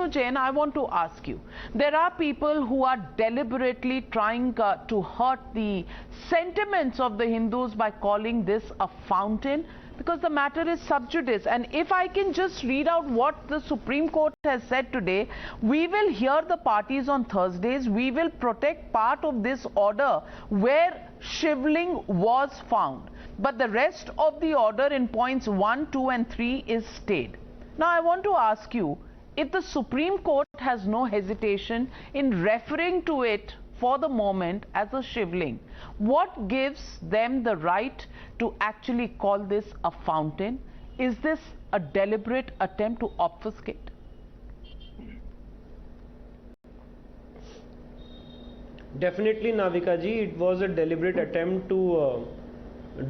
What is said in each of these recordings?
Vishnu Jain, I want to ask you, there are people who are deliberately trying to hurt the sentiments of the Hindus by calling this a fountain, because the matter is sub judice. And if I can just read out what the Supreme Court has said today, we will hear the parties on Thursdays, we will protect part of this order where Shivling was found, but the rest of the order in points 1, 2 and 3 is stayed. Now I want to ask you, if the Supreme Court has no hesitation in referring to it for the moment as a Shivling, what gives them the right to actually call this a fountain? Is this a deliberate attempt to obfuscate? Definitely, Navika ji, it was a deliberate attempt to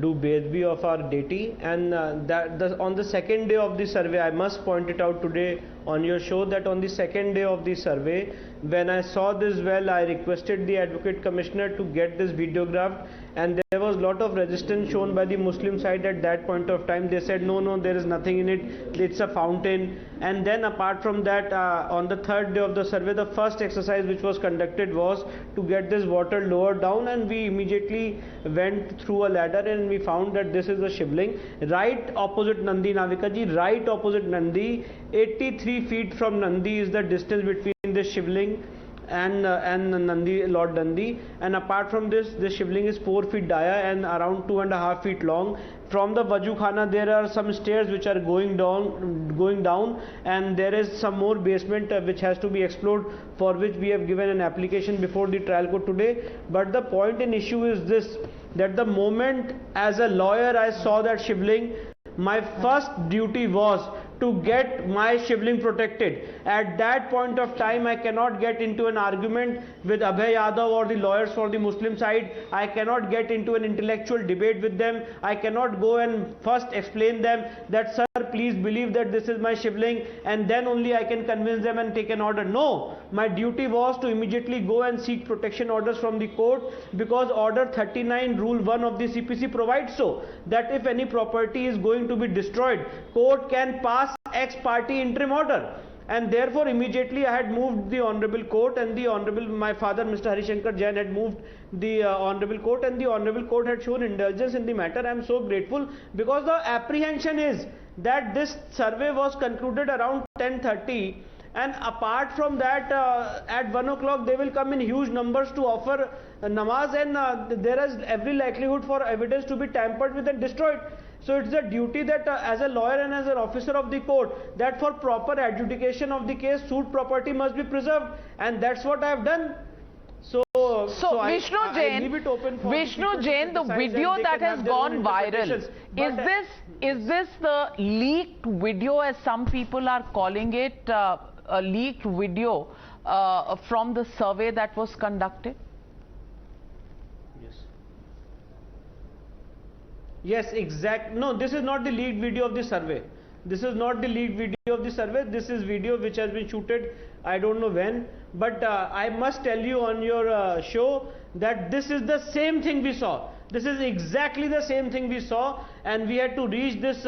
do Bedvi of our deity, and on the second day of the survey, I must point it out today on your show that on the second day of the survey, when I saw this well, I requested the Advocate Commissioner to get this videographed, and there was a lot of resistance shown by the Muslim side at that point of time. They said no, there is nothing in it, it's a fountain. And then apart from that, on the third day of the survey, the first exercise which was conducted was to get this water lowered down, and we immediately went through a ladder and we found that this is a Shivling right opposite Nandi, Navika ji, right opposite Nandi. 83 feet from Nandi is the distance between this Shivling and Nandi, Lord Nandi, and apart from this, the Shivling is 4 feet dia and around 2.5 feet long. From the Vajukhana there are some stairs which are going down, and there is some more basement which has to be explored, for which we have given an application before the trial court today. But the point in issue is this, that the moment as a lawyer I saw that Shivling, my first duty was to get my Shivling protected. At that point of time, I cannot get into an argument with Abhay Yadav or the lawyers for the Muslim side. I cannot get into an intellectual debate with them. I cannot go and first explain them that, sir, please believe that this is my Shivling, and then only I can convince them and take an order. No, my duty was to immediately go and seek protection orders from the court, because order 39 rule 1 of the CPC provides so that if any property is going to be destroyed, court can pass ex parte interim order. And therefore immediately I had moved the honorable court, and the honorable, my father Mr. Harishankar Jain had moved the honorable court, and the honorable court had shown indulgence in the matter. I am so grateful, because the apprehension is that this survey was concluded around 10:30, and apart from that at 1 o'clock they will come in huge numbers to offer namaz, and there is every likelihood for evidence to be tampered with and destroyed. So it's a duty that as a lawyer and as an officer of the court, that for proper adjudication of the case, suit property must be preserved, and that's what I have done. So Vishnu Jain, the video that has gone viral, is this the leaked video, as some people are calling it, a leaked video from the survey that was conducted? Yes, exact. No, this is not the leaked video of the survey. This is not the leaked video of the survey. This is video which has been shooted, I don't know when. But I must tell you on your show that this is the same thing we saw. This is exactly the same thing we saw, and we had to reach this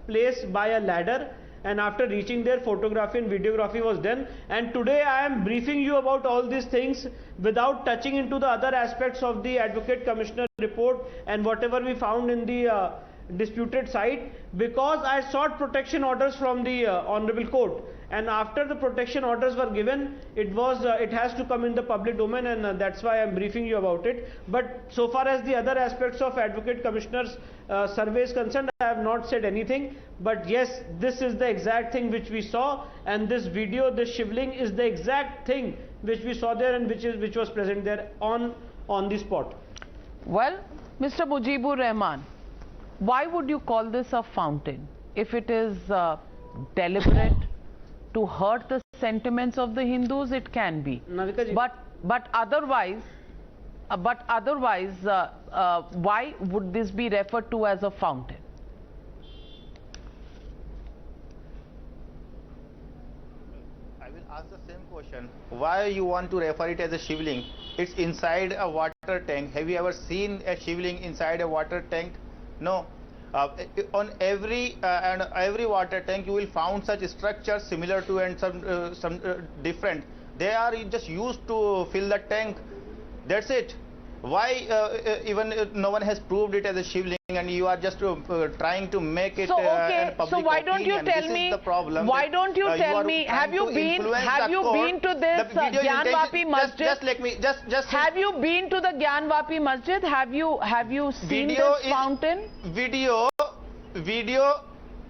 place by a ladder. And after reaching there, photography and videography was done. And today I am briefing you about all these things without touching into the other aspects of the Advocate Commissioner report and whatever we found in the disputed site, because I sought protection orders from the Honorable Court. And after the protection orders were given, it has to come in the public domain, and that's why I am briefing you about it. But so far as the other aspects of Advocate Commissioner's survey is concerned, I have not said anything. But yes, this is the exact thing which we saw, and this video, this Shivling, is the exact thing which we saw there and which was present there on the spot. Well, Mr. Mujibur Rahman, why would you call this a fountain? If it is deliberate to hurt the sentiments of the Hindus, it can be. But otherwise, why would this be referred to as a fountain? I will ask the same question. Why you want to refer it as a Shivling? It's inside a water tank. Have you ever seen a Shivling inside a water tank? No. On every water tank you will find such structures similar to and some different. They are just used to fill the tank. That's it. Why even no one has proved it as a Shivling, and you are just trying to make it so okay, a public so why don't you opinion. tell This me? is the problem. Why don't you tell me? Have you been to this Gyanvapi Masjid? Just let me just. Have you been to the Gyanvapi Masjid? Have you seen this fountain?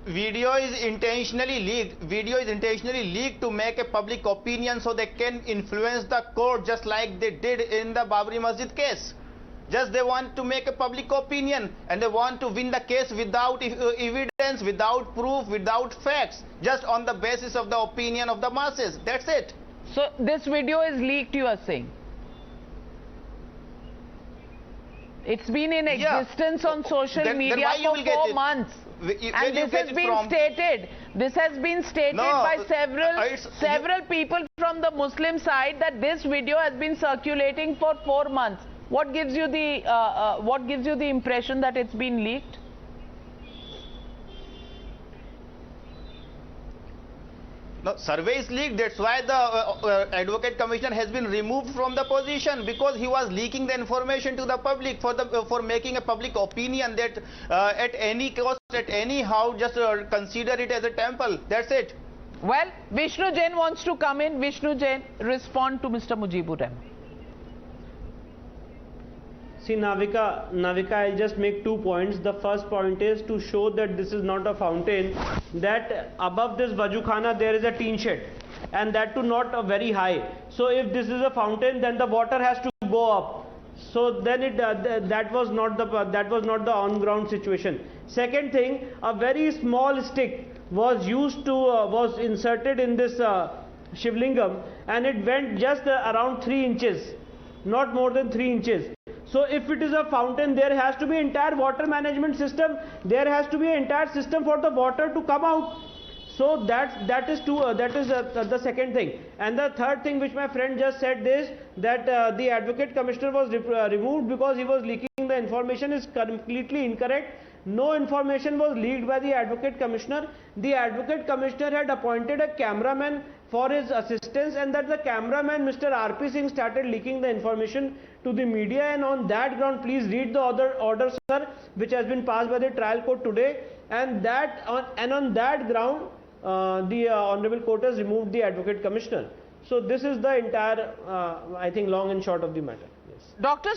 Video is intentionally leaked. Video is intentionally leaked to make a public opinion so they can influence the court, just like they did in the Babri Masjid case. Just they want to make a public opinion, and they want to win the case without evidence, without proof, without facts, just on the basis of the opinion of the masses. That's it. So this video is leaked, you are saying? It's been in existence on social media for 4 months. And this has been stated. This has been stated by several people from the Muslim side that this video has been circulating for 4 months. What gives you the impression that it's been leaked? No, survey is leaked. That's why the advocate commissioner has been removed from the position, because he was leaking the information to the public for making a public opinion that at any cost, at any how, just consider it as a temple. That's it. Well, Vishnu Jain wants to come in. Vishnu Jain, respond to Mr. Mujibur Rahman. See, Navika, I'll just make 2 points. The first point is to show that this is not a fountain, that above this Vajukhana there is a teen shed, and that too not very high. So if this is a fountain, then the water has to go up. So then that was not the on-ground situation. Second thing, a very small stick was was inserted in this Shivlingam, and it went just around 3 inches, not more than 3 inches. So if it is a fountain, there has to be entire water management system. There has to be an entire system for the water to come out. So that is the second thing. And the third thing which my friend just said is that the advocate commissioner was removed because he was leaking the information is completely incorrect. No information was leaked by the advocate commissioner. The advocate commissioner had appointed a cameraman for his assistance, and that the cameraman, Mr. R.P. Singh, started leaking the information to the media, and on that ground, please read the order, sir, which has been passed by the trial court today, and on that ground, the Honorable Court has removed the advocate commissioner. So this is the entire, I think, long and short of the matter. Yes. Dr.